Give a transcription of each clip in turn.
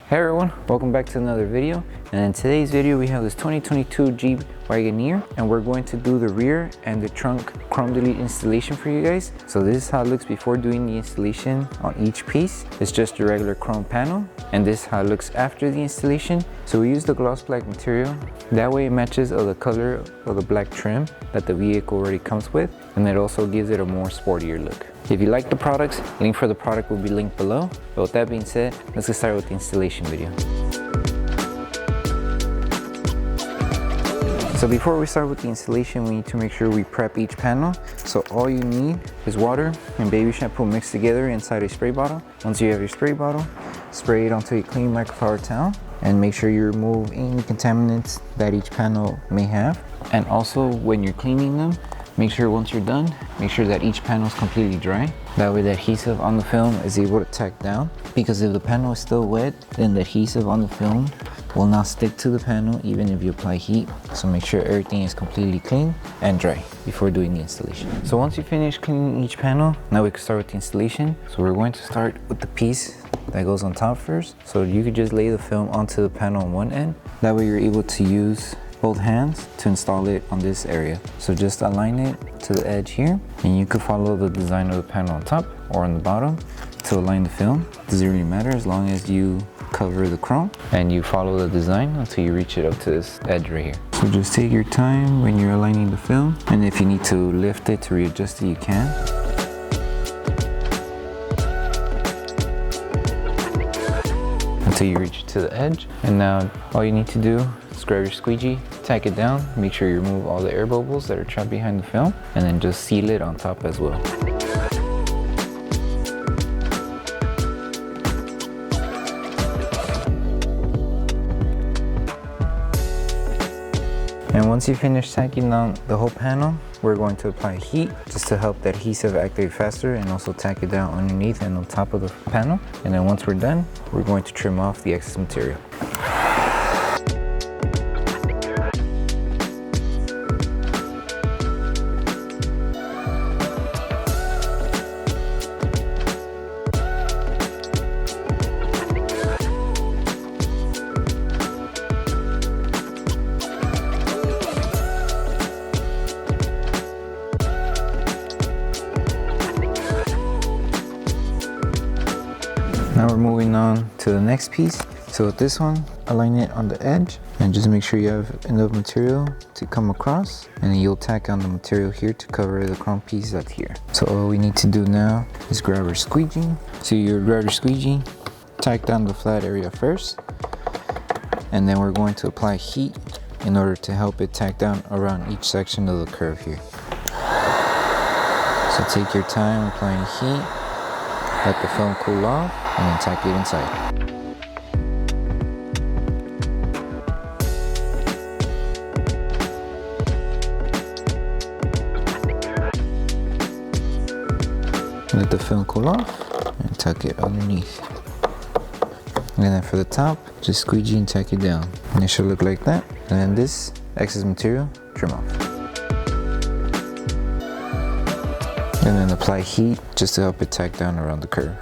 Hey everyone, welcome back to another video. And in today's video we have this 2022 Jeep Wagoneer, and we're going to do the rear and the trunk chrome delete installation for you guys. So this is how it looks before doing the installation on each piece. It's just a regular chrome panel, and this is how it looks after the installation. So we use the gloss black material. That way it matches the color of the black trim that the vehicle already comes with, and it also gives it a more sportier look. If you like the products, link for the product will be linked below. But with that being said, let's get started with the installation video. So before we start with the installation, we need to make sure we prep each panel. So all you need is water and baby shampoo mixed together inside a spray bottle. Once you have your spray bottle, spray it onto a clean microfiber towel and make sure you remove any contaminants that each panel may have. And also when you're cleaning them, make sure once you're done, make sure that each panel is completely dry. That way the adhesive on the film is able to tack down, because if the panel is still wet, then the adhesive on the film will not stick to the panel even if you apply heat. So make sure everything is completely clean and dry before doing the installation. So once you finish cleaning each panel, now we can start with the installation. So we're going to start with the piece that goes on top first. So you could just lay the film onto the panel on one end. That way you're able to use both hands to install it on this area. So just align it to the edge here, and you could follow the design of the panel on top or on the bottom to align the film. Doesn't really matter as long as you cover the chrome and you follow the design until you reach it up to this edge right here. So just take your time when you're aligning the film, and if you need to lift it to readjust it, you can. Until you reach it to the edge. And now all you need to do is grab your squeegee, tack it down, make sure you remove all the air bubbles that are trapped behind the film, and then just seal it on top as well. And once you finish tacking down the whole panel, we're going to apply heat just to help the adhesive activate faster, and also tack it down underneath and on top of the panel. And then once we're done, we're going to trim off the excess material. Now we're moving on to the next piece. So with this one, align it on the edge and just make sure you have enough material to come across, and then you'll tack on the material here to cover the chrome piece that's here. So all we need to do now is grab our squeegee. So you grab your squeegee, tack down the flat area first, and then we're going to apply heat in order to help it tack down around each section of the curve here. So take your time applying heat, let the film cool off, and then tack it inside. Let the film cool off and tuck it underneath. And then for the top, just squeegee and tack it down. And it should look like that. And then this excess material, trim off. And then apply heat just to help it tack down around the curve.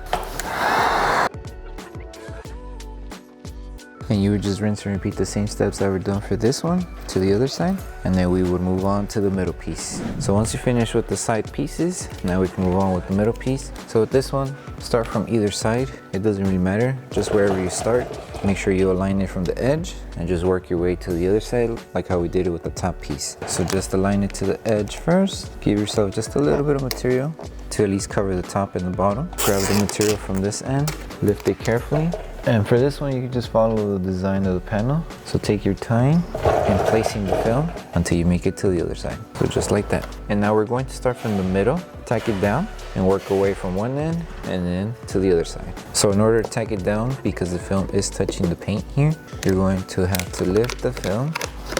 And you would just rinse and repeat the same steps that were done for this one to the other side, and then we would move on to the middle piece. So once you finish with the side pieces, now we can move on with the middle piece. So with this one, start from either side. It doesn't really matter, just wherever you start. Make sure you align it from the edge and just work your way to the other side like how we did it with the top piece. So just align it to the edge first. Give yourself just a little bit of material to at least cover the top and the bottom. Grab the material from this end, lift it carefully. And for this one, you can just follow the design of the panel. So take your time in placing the film until you make it to the other side. So just like that. And now we're going to start from the middle, tack it down, and work away from one end and then to the other side. So in order to tack it down, because the film is touching the paint here, you're going to have to lift the film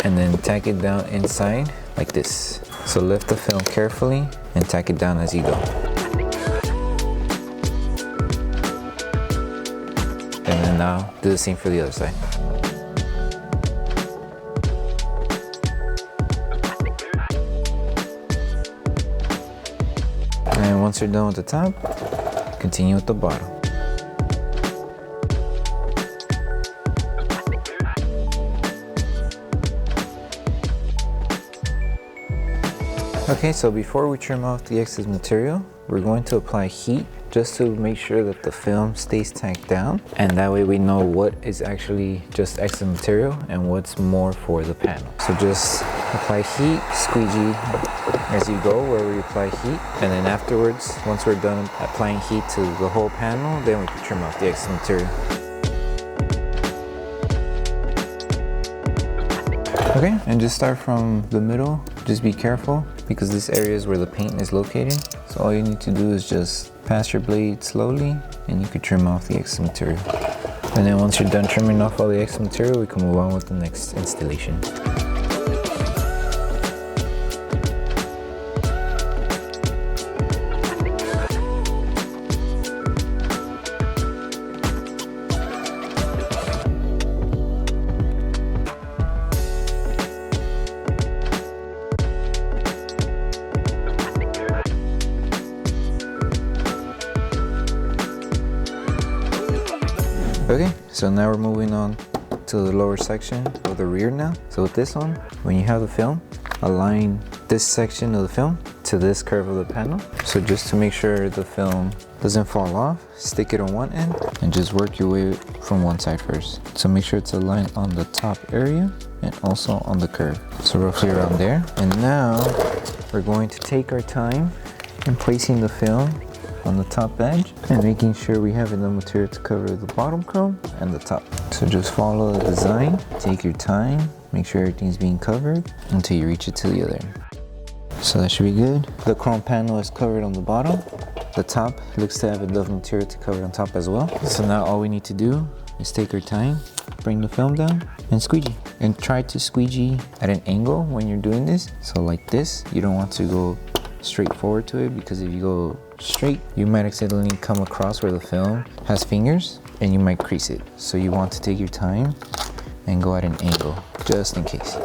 and then tack it down inside like this. So lift the film carefully and tack it down as you go. And then now do the same for the other side. And once you're done with the top, continue with the bottom. Okay, so before we trim off the excess material, we're going to apply heat just to make sure that the film stays tacked down, and that way we know what is actually just excess material and what's more for the panel. So just apply heat, squeegee as you go where we apply heat, and then afterwards, once we're done applying heat to the whole panel, then we can trim off the excess material. Okay, and just start from the middle. Just be careful because this area is where the paint is located. So all you need to do is just pass your blade slowly and you can trim off the excess material. And then once you're done trimming off all the excess material, we can move on with the next installation. Okay, so now we're moving on to the lower section of the rear now. So with this one, when you have the film, align this section of the film to this curve of the panel. So just to make sure the film doesn't fall off, stick it on one end and just work your way from one side first. So make sure it's aligned on the top area and also on the curve. So roughly around there. And now we're going to take our time in placing the film on the top edge and making sure we have enough material to cover the bottom chrome and the top. So just follow the design, take your time, make sure everything's being covered until you reach it to the other end. So that should be good. The chrome panel is covered on the bottom. The top looks to have enough material to cover on top as well. So now all we need to do is take our time, bring the film down and squeegee. And try to squeegee at an angle when you're doing this. So like this, you don't want to go straight forward to it because if you go straight, you might accidentally come across where the film has fingers and you might crease it. So you want to take your time and go at an angle, just in case.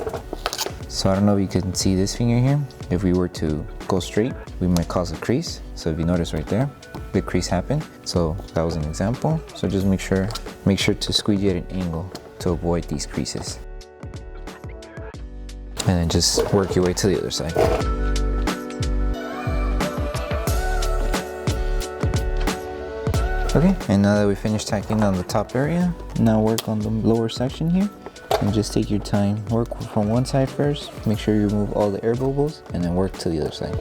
So I don't know if you can see this finger here. If we were to go straight, we might cause a crease. So if you notice right there, the crease happened. So that was an example. So just make sure to squeegee at an angle to avoid these creases. And then just work your way to the other side. Okay, and now that we finished tacking on the top area, now work on the lower section here. And just take your time, work from one side first, make sure you remove all the air bubbles, and then work to the other side.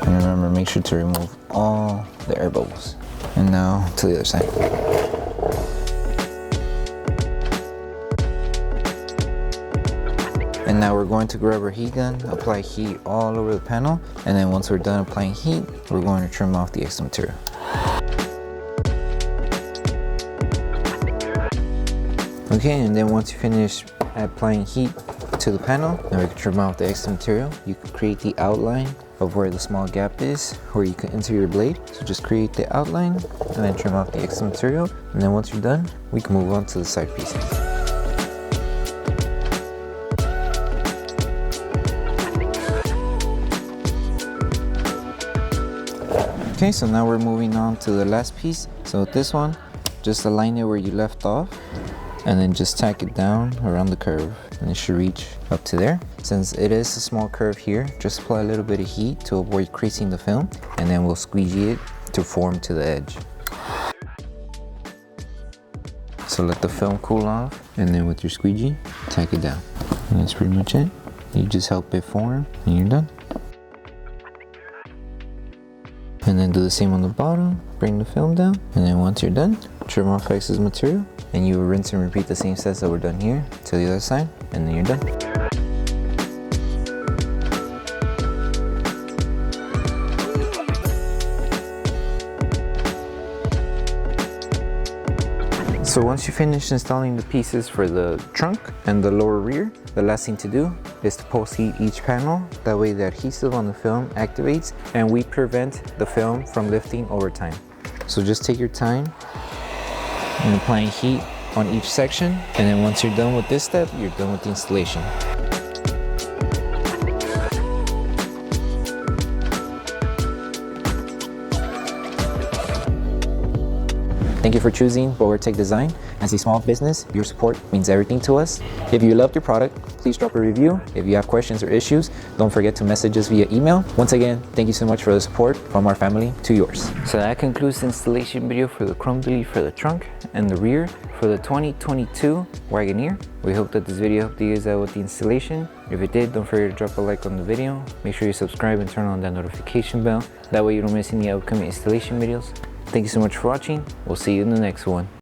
And remember, make sure to remove all the air bubbles. And now to the other side. And now we're going to grab our heat gun, apply heat all over the panel, and then once we're done applying heat, we're going to trim off the excess material. Okay, and then once you finish applying heat to the panel, now we can trim off the excess material. You can create the outline of where the small gap is, where you can enter your blade. So just create the outline and then trim off the excess material. And then once you're done, we can move on to the side pieces. Okay, so now we're moving on to the last piece. So with this one, just align it where you left off and then just tack it down around the curve and it should reach up to there. Since it is a small curve here, just apply a little bit of heat to avoid creasing the film and then we'll squeegee it to form to the edge. So let the film cool off and then with your squeegee, tack it down. And that's pretty much it. You just help it form and you're done. And then do the same on the bottom, bring the film down, and then once you're done, trim off excess material, and you will rinse and repeat the same steps that were done here to the other side, and then you're done. So once you finish installing the pieces for the trunk and the lower rear, the last thing to do is to post heat each panel. That way the adhesive on the film activates and we prevent the film from lifting over time. So just take your time in applying heat on each section, and then once you're done with this step, you're done with the installation. Thank you for choosing Bogar Tech Design. As a small business, your support means everything to us. If you loved your product, please drop a review. If you have questions or issues, don't forget to message us via email. Once again, thank you so much for the support from our family to yours. So that concludes the installation video for the chrome delete for the trunk and the rear for the 2022 Wagoneer. We hope that this video helped you guys out with the installation. If it did, don't forget to drop a like on the video. Make sure you subscribe and turn on that notification bell. That way you don't miss any upcoming installation videos. Thank you so much for watching. We'll see you in the next one.